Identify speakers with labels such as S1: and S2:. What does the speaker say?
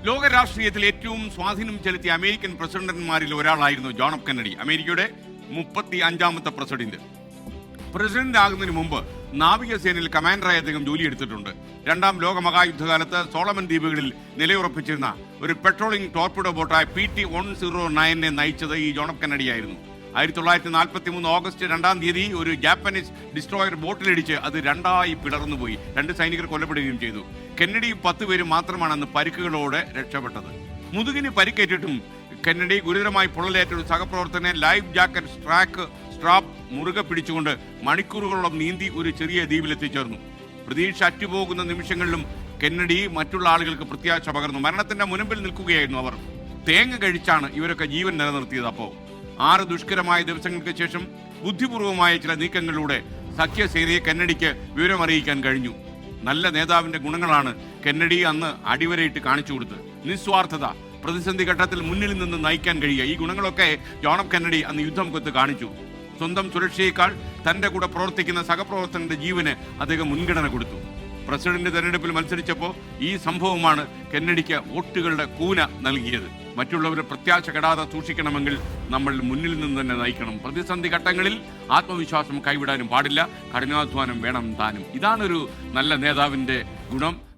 S1: ലോക രാഷ്ട്രീയത്തിൽ ഏറ്റവും സ്വാധീനം ചെലുത്തിയ അമേരിക്കൻ പ്രസിഡന്റന്മാരിൽ ഒരാളായിരുന്നു ജോൺ എഫ് കെന്നഡി. അമേരിക്കയുടെ 35ാമത്തെ പ്രസിഡന്റ് ആകുന്നതിന് മുമ്പ് നാവികസേനയിൽ കമാൻഡറായി അദ്ദേഹം ജോലിയെടുത്തിട്ടുണ്ട്. രണ്ടാം ലോക മഹായുദ്ധകാലത്ത് സോളമൻ ദ്വീപുകളിൽ നിലയുറപ്പിച്ചിരുന്ന ഒരു പെട്രോളിംഗ് ടോർപിഡോ ബോട്ടായ PT-109 നയിച്ചത് ഈ ജോൺ എഫ് കെന്നഡി ആയിരുന്നു. 1943 ഓഗസ്റ്റ് 2 ഒരു ജാപ്പനീസ് ഡിസ്ട്രോയർ ബോട്ടിലിടിച്ച് അത് രണ്ടായി പിളർന്നുപോയി. 2 സൈനികർ കൊല്ലപ്പെടുകയും ചെയ്തു. കെന്നഡിയും 10 പേരും മാത്രമാണ് അന്ന് പരിക്കുകളോടെ രക്ഷപ്പെട്ടത്. മുതുകിന് പരിക്കേറ്റിട്ടും കെന്നഡി ഗുരുതരമായി പൊള്ളലേറ്റ ഒരു സഹപ്രവർത്തകനെ ലൈഫ് ജാക്കറ്റ് സ്ട്രാപ്പ് മുറുകെ പിടിച്ചുകൊണ്ട് മണിക്കൂറുകളോളം നീന്തി ഒരു ചെറിയ ദ്വീപിലെത്തിച്ചേർന്നു. പ്രതീക്ഷ അറ്റുപോകുന്ന നിമിഷങ്ങളിലും കെന്നഡി മറ്റുള്ള ആളുകൾക്ക് പ്രത്യാശ പകർന്നു. മരണത്തിന്റെ മുൻപിൽ നിൽക്കുകയായിരുന്നു അവർ. തേങ്ങ കഴിച്ചാണ് ഇവരൊക്കെ ജീവൻ നിലനിർത്തിയത്. അപ്പോൾ 6 ദുഷ്കരമായ ദിവസങ്ങൾക്ക് ശേഷം ബുദ്ധിപൂർവമായ ചില നീക്കങ്ങളിലൂടെ സഖ്യസേനയെ കെന്നഡിക്ക് വിവരമറിയിക്കാൻ കഴിഞ്ഞു. നല്ല നേതാവിന്റെ ഗുണങ്ങളാണ് കെന്നഡി അന്ന് അടിവരയിട്ട് കാണിച്ചു കൊടുത്തത്. നിസ്വാർത്ഥത, പ്രതിസന്ധി ഘട്ടത്തിൽ മുന്നിൽ നിന്ന് നയിക്കാൻ കഴിയുക, ഈ ഗുണങ്ങളൊക്കെ ജോൺ എഫ് കെന്നഡി അന്ന് യുദ്ധമുഖത്ത് കാണിച്ചു. സ്വന്തം സുരക്ഷയേക്കാൾ തന്റെ കൂടെ പ്രവർത്തിക്കുന്ന സഹപ്രവർത്തകന്റെ ജീവന് അദ്ദേഹം മുൻഗണന കൊടുത്തു. പ്രസിഡന്റ് തെരഞ്ഞെടുപ്പിൽ മത്സരിച്ചപ്പോൾ ഈ സംഭവമാണ് കെന്നഡിക്ക് വോട്ടുകളുടെ കൂന നൽകിയത്. മറ്റുള്ളവരുടെ പ്രത്യാശ കെടാതെ സൂക്ഷിക്കണമെങ്കിൽ നമ്മൾ മുന്നിൽ നിന്ന് തന്നെ നയിക്കണം. പ്രതിസന്ധി ഘട്ടങ്ങളിൽ ആത്മവിശ്വാസം കൈവിടാനും പാടില്ല. കഠിനാധ്വാനം വേണം താനും. ഇതാണൊരു നല്ല നേതാവിന്റെ ഗുണം.